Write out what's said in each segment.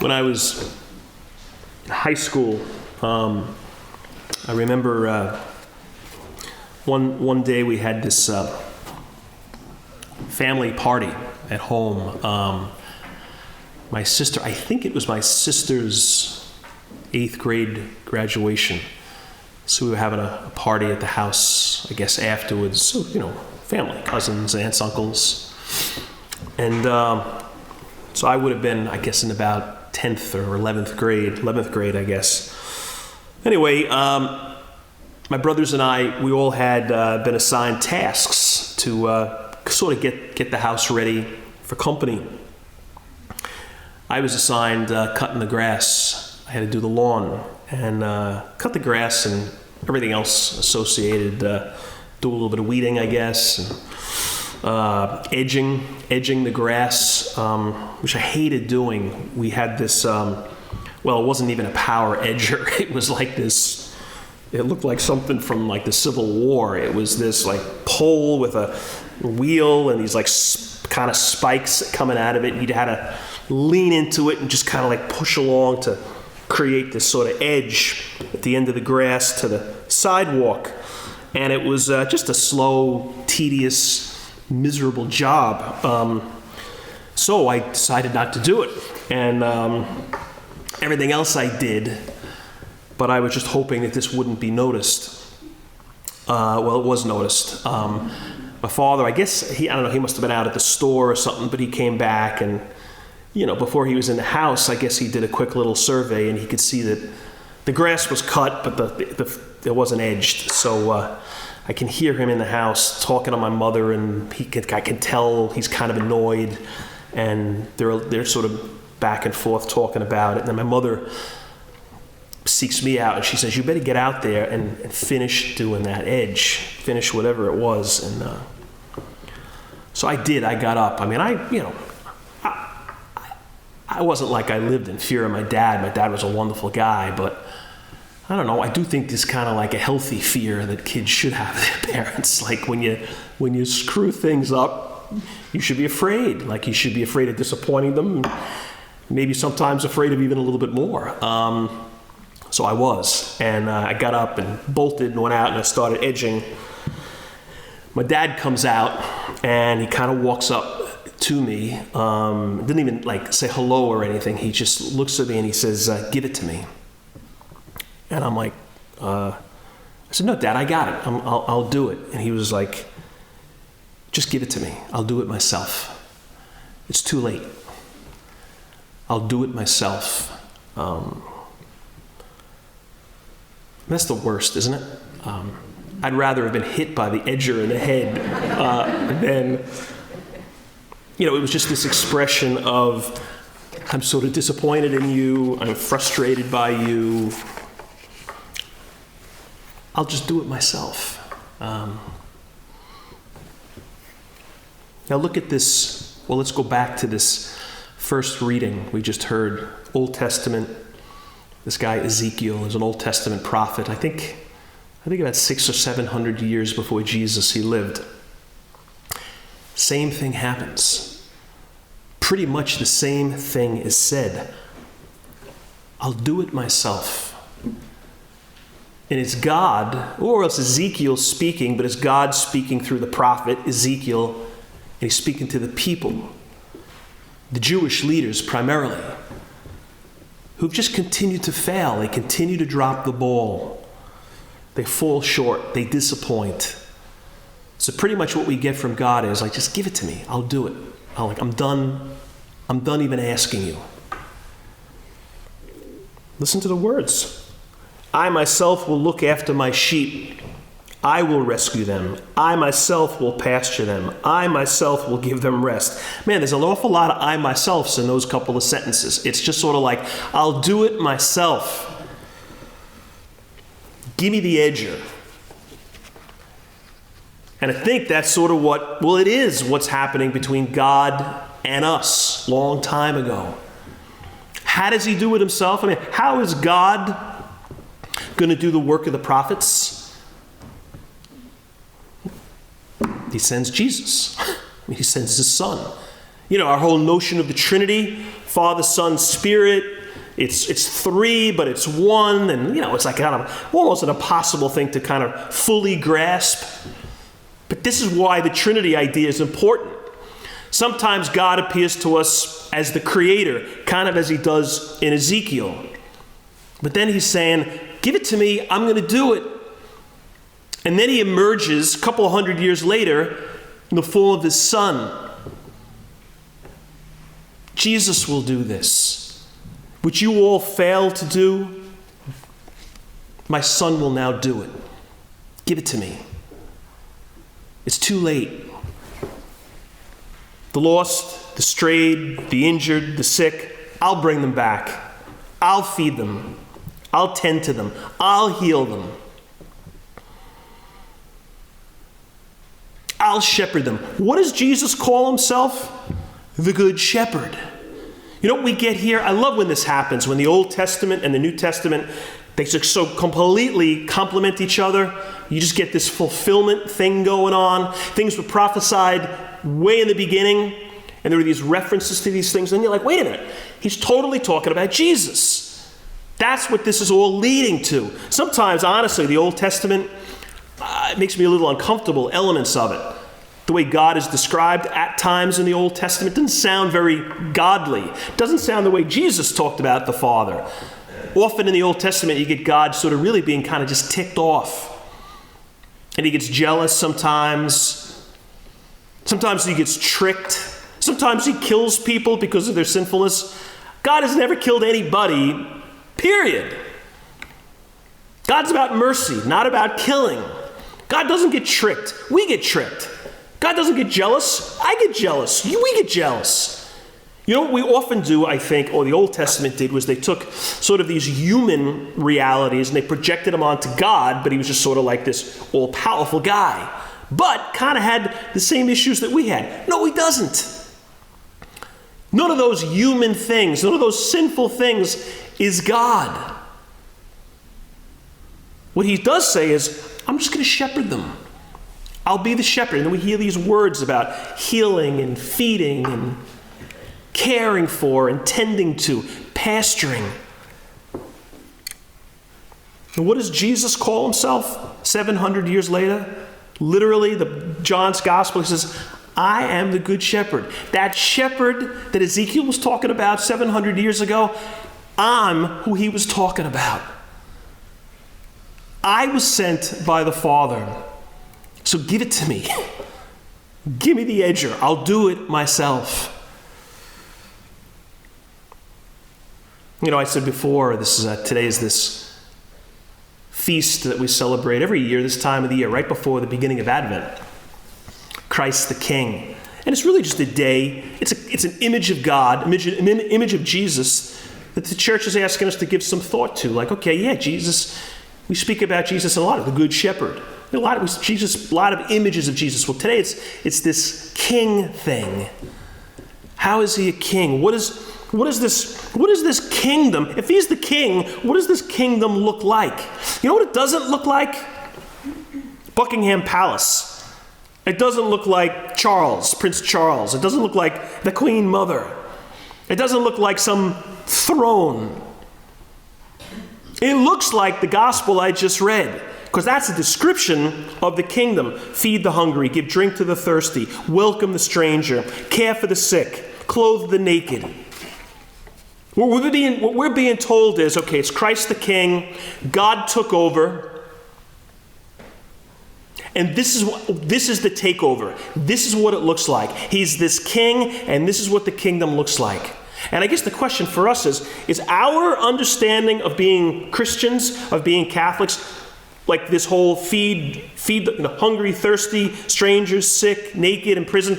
When I was in high school, I remember one day we had this family party at home. My sister, I think it was my sister's 8th grade graduation. So we were having a party at the house, I guess, afterwards. So, family, cousins, aunts, uncles. And so I would have been, I guess, in about 10th or 11th grade, I guess. Anyway, my brothers and I, we all had been assigned tasks to sort of get the house ready for company. I was assigned cutting the grass. I had to do the lawn and cut the grass and everything else associated. Do a little bit of weeding, I guess, and edging the grass, which I hated doing. We had this, it wasn't even a power edger. It was like this, it looked like something from like the Civil War. It was this like pole with a wheel and these like kind of spikes coming out of it. You'd had to lean into it and just kind of like push along to create this sort of edge at the end of the grass to the sidewalk. And it was just a slow, tedious, miserable job. So I decided not to do it. And everything else I did, but I was just hoping that this wouldn't be noticed. It was noticed. My father, I guess, he must have been out at the store or something, but he came back and, before he was in the house, I guess he did a quick little survey and he could see that the grass was cut, but it wasn't edged. So I can hear him in the house talking to my mother, and I can tell he's kind of annoyed, and they're sort of back and forth talking about it. And then my mother seeks me out, and she says, "You better get out there and finish doing that edge, finish whatever it was." And so I did. I got up. I mean, I wasn't like I lived in fear of my dad. My dad was a wonderful guy, but I don't know. I do think there's kind of like a healthy fear that kids should have their parents. Like when you screw things up, you should be afraid. Like you should be afraid of disappointing them. Maybe sometimes afraid of even a little bit more. So I was, and I got up and bolted and went out and I started edging. My dad comes out and he kind of walks up to me. Didn't even like say hello or anything. He just looks at me and he says, "Give it to me." And I'm like, I said, "No, Dad, I got it. I'll do it." And he was like, "Just give it to me. I'll do it myself. It's too late. I'll do it myself." That's the worst, isn't it? I'd rather have been hit by the edger in the head than, it was just this expression of, I'm sort of disappointed in you, I'm frustrated by you, I'll just do it myself. Now look at this. Well, let's go back to this first reading we just heard. Old Testament. This guy Ezekiel is an Old Testament prophet. I think about 600 or 700 years before Jesus he lived. Same thing happens. Pretty much the same thing is said. I'll do it myself. And it's God, or else Ezekiel speaking, but it's God speaking through the prophet Ezekiel, and he's speaking to the people, the Jewish leaders primarily, who've just continued to fail. They continue to drop the ball. They fall short. They disappoint. So pretty much what we get from God is like, just give it to me. I'll do it. I'm done even asking you. Listen to the words. I myself will look after my sheep. I will rescue them. I myself will pasture them. I myself will give them rest. Man, there's an awful lot of I myselfs in those couple of sentences. It's just sort of like, I'll do it myself. Give me the edger. And I think that's sort of it is what's happening between God and us long time ago. How does he do it himself? I mean, how is God going to do the work of the prophets? He sends Jesus. He sends his son. Our whole notion of the Trinity, Father, Son, Spirit, it's three, but it's one. And, it's like kind of almost an impossible thing to kind of fully grasp. But this is why the Trinity idea is important. Sometimes God appears to us as the creator, kind of as he does in Ezekiel. But then he's saying, give it to me, I'm going to do it. And then he emerges a couple of hundred years later in the form of his Son. Jesus will do this. Which you all failed to do, my Son will now do it. Give it to me. It's too late. The lost, the strayed, the injured, the sick, I'll bring them back. I'll feed them. I'll tend to them. I'll heal them. I'll shepherd them. What does Jesus call himself? The Good Shepherd. You know what we get here? I love when this happens, when the Old Testament and the New Testament, they just so completely complement each other. You just get this fulfillment thing going on. Things were prophesied way in the beginning, and there were these references to these things, and you're like, wait a minute, he's totally talking about Jesus. That's what this is all leading to. Sometimes, honestly, the Old Testament, it makes me a little uncomfortable, elements of it. The way God is described at times in the Old Testament doesn't sound very godly. It doesn't sound the way Jesus talked about the Father. Often in the Old Testament, you get God sort of really being kind of just ticked off. And he gets jealous sometimes. Sometimes he gets tricked. Sometimes he kills people because of their sinfulness. God has never killed anybody, period. God's about mercy, not about killing. God doesn't get tricked. We get tricked. God doesn't get jealous. I get jealous. We get jealous. You know what we often do, I think, or the Old Testament did, was they took sort of these human realities and they projected them onto God, but he was just sort of like this all-powerful guy. But kind of had the same issues that we had. No, he doesn't. None of those human things, none of those sinful things is God. What he does say is, I'm just going to shepherd them. I'll be the shepherd. And then we hear these words about healing and feeding and caring for and tending to, pasturing. And what does Jesus call himself 700 years later? Literally, John's gospel, he says, I am the good shepherd. That shepherd that Ezekiel was talking about 700 years ago, I'm who he was talking about. I was sent by the Father. So give it to me. Give me the edger. I'll do it myself. I said before, today is this feast that we celebrate every year, this time of the year, right before the beginning of Advent. Christ the King. And it's really just a day. It's an image of God, an image of Jesus that the church is asking us to give some thought to. Like, okay, yeah, Jesus, we speak about Jesus a lot, the Good Shepherd. A lot of images of Jesus. Well, today it's this king thing. How is he a king? What is this kingdom? If he's the king, what does this kingdom look like? You know what it doesn't look like? Buckingham Palace. It doesn't look like Prince Charles. It doesn't look like the Queen Mother. It doesn't look like some throne. It looks like the gospel I just read. Because that's a description of the kingdom. Feed the hungry, give drink to the thirsty, welcome the stranger, care for the sick, clothe the naked. What we're being told is, okay, it's Christ the King, God took over, and this is the takeover. This is what it looks like. He's this king, and this is what the kingdom looks like. And I guess the question for us is our understanding of being Christians, of being Catholics, like this whole feed the hungry, thirsty, strangers, sick, naked, in prison,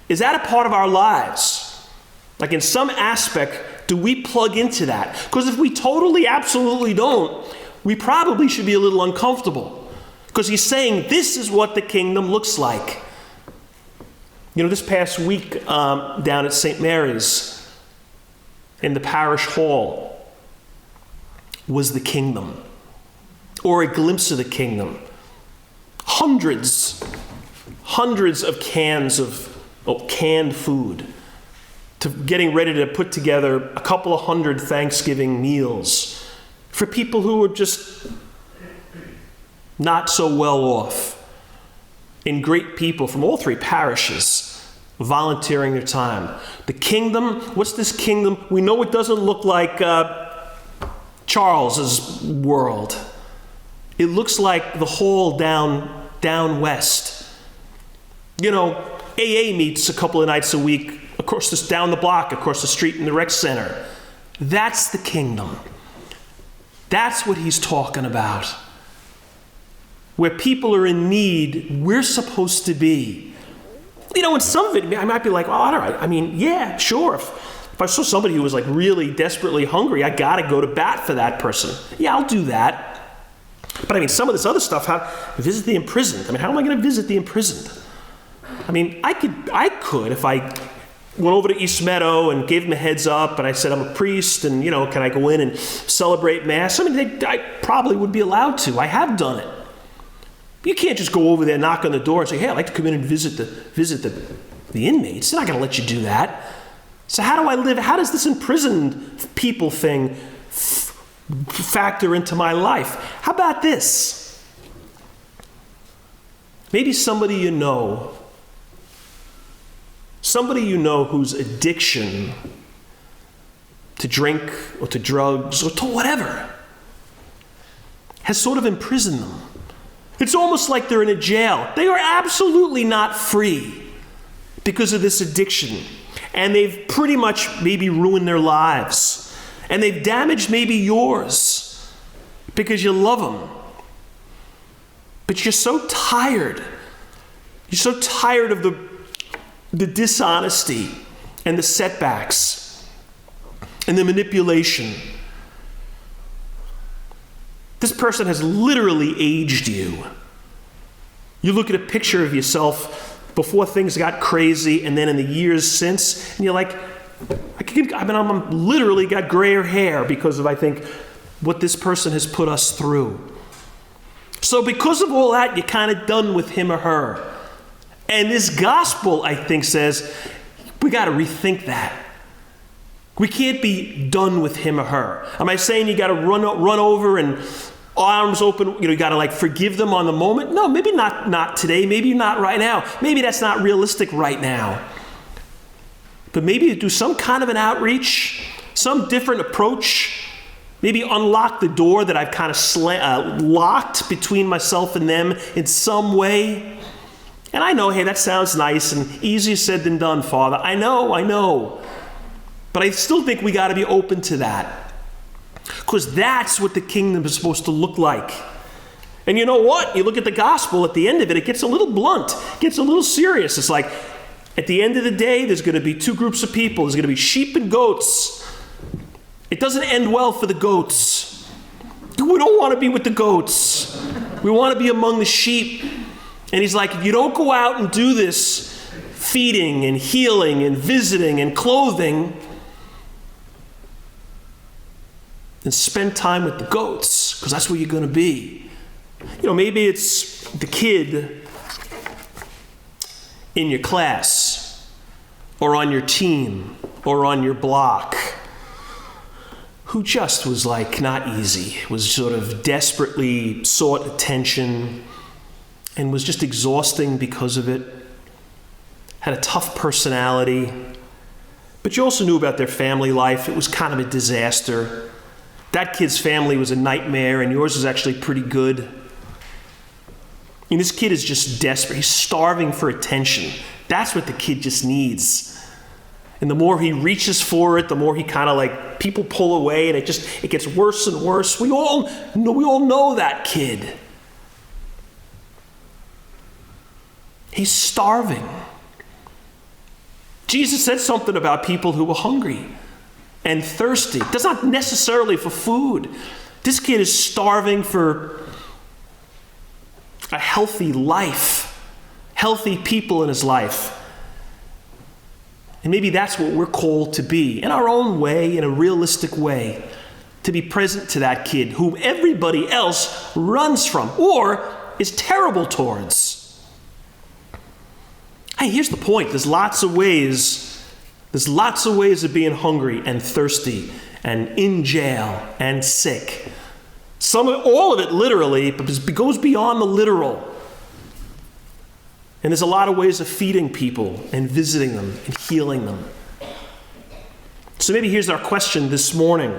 is that a part of our lives? Like in some aspect, do we plug into that? Because if we totally, absolutely don't, we probably should be a little uncomfortable. Because he's saying this is what the kingdom looks like. This past week down at St. Mary's in the parish hall was the kingdom. Or a glimpse of the kingdom. Hundreds of cans of canned food. to getting ready to put together a couple of hundred Thanksgiving meals for people who were just not so well off. And great people from all three parishes volunteering their time. The kingdom, what's this kingdom? We know it doesn't look like Charles's world. It looks like the hall down west. You know, AA meets a couple of nights a week down the block, across the street in the rec center. That's the kingdom. That's what he's talking about. Where people are in need, we're supposed to be. You know, in some of it, I might be like, well, all right. I mean, yeah, sure. If I saw somebody who was like really desperately hungry, I got to go to bat for that person. Yeah, I'll do that. But I mean, some of this other stuff, visit the imprisoned. I mean, how am I going to visit the imprisoned? I mean, I could if I went over to East Meadow and gave them a heads up and I said, I'm a priest and, you know, can I go in and celebrate Mass? I mean, I probably would be allowed to. I have done it. You can't just go over there, knock on the door and say, hey, I'd like to come in and visit the inmates. They're not going to let you do that. So how do I live? How does this imprisoned people thing factor into my life? How about this? Maybe somebody you know whose addiction to drink or to drugs or to whatever has sort of imprisoned them. It's almost like they're in a jail. They are absolutely not free because of this addiction. And they've pretty much maybe ruined their lives. And they've damaged maybe yours because you love them. But you're so tired. You're so tired of the dishonesty and the setbacks and the manipulation. This person has literally aged you. You look at a picture of yourself before things got crazy and then in the years since, and you're like, I'm literally got grayer hair because of, I think, what this person has put us through. So because of all that, you're kind of done with him or her. And this gospel, I think, says, we got to rethink that. We can't be done with him or her. Am I saying you got to run over and arms open, you got to like forgive them on the moment? No, maybe not today, maybe not right now. Maybe that's not realistic right now. But maybe do some kind of an outreach, some different approach, maybe unlock the door that I've kind of locked between myself and them in some way. And I know, hey, that sounds nice and easier said than done, Father. I know. But I still think we got to be open to that. Because that's what the kingdom is supposed to look like. And you know what? You look at the gospel, at the end of it, it gets a little blunt, it gets a little serious. It's like, at the end of the day, there's going to be two groups of people. There's going to be sheep and goats. It doesn't end well for the goats. We don't want to be with the goats. We want to be among the sheep. And he's like, if you don't go out and do this feeding and healing and visiting and clothing, then spend time with the goats, because that's where you're going to be. Maybe it's the kid in your class or on your team or on your block who just was like not easy, was sort of desperately sought attention and was just exhausting because of it, had a tough personality, but you also knew about their family life. It was kind of a disaster. That kid's family was a nightmare, and yours was actually pretty good. And this kid is just desperate. He's starving for attention. That's what the kid just needs. And the more he reaches for it, the more he kind of like, people pull away, and it gets worse and worse. We all know that kid. He's starving. Jesus said something about people who were hungry and thirsty. That's not necessarily for food. This kid is starving for a healthy life, healthy people in his life. And maybe that's what we're called to be, in our own way, in a realistic way, to be present to that kid whom everybody else runs from or is terrible towards. Hey, here's the point. There's lots of ways There's lots of ways of being hungry and thirsty and in jail and sick. All of it literally, but it goes beyond the literal. And there's a lot of ways of feeding people and visiting them and healing them. So maybe here's our question this morning.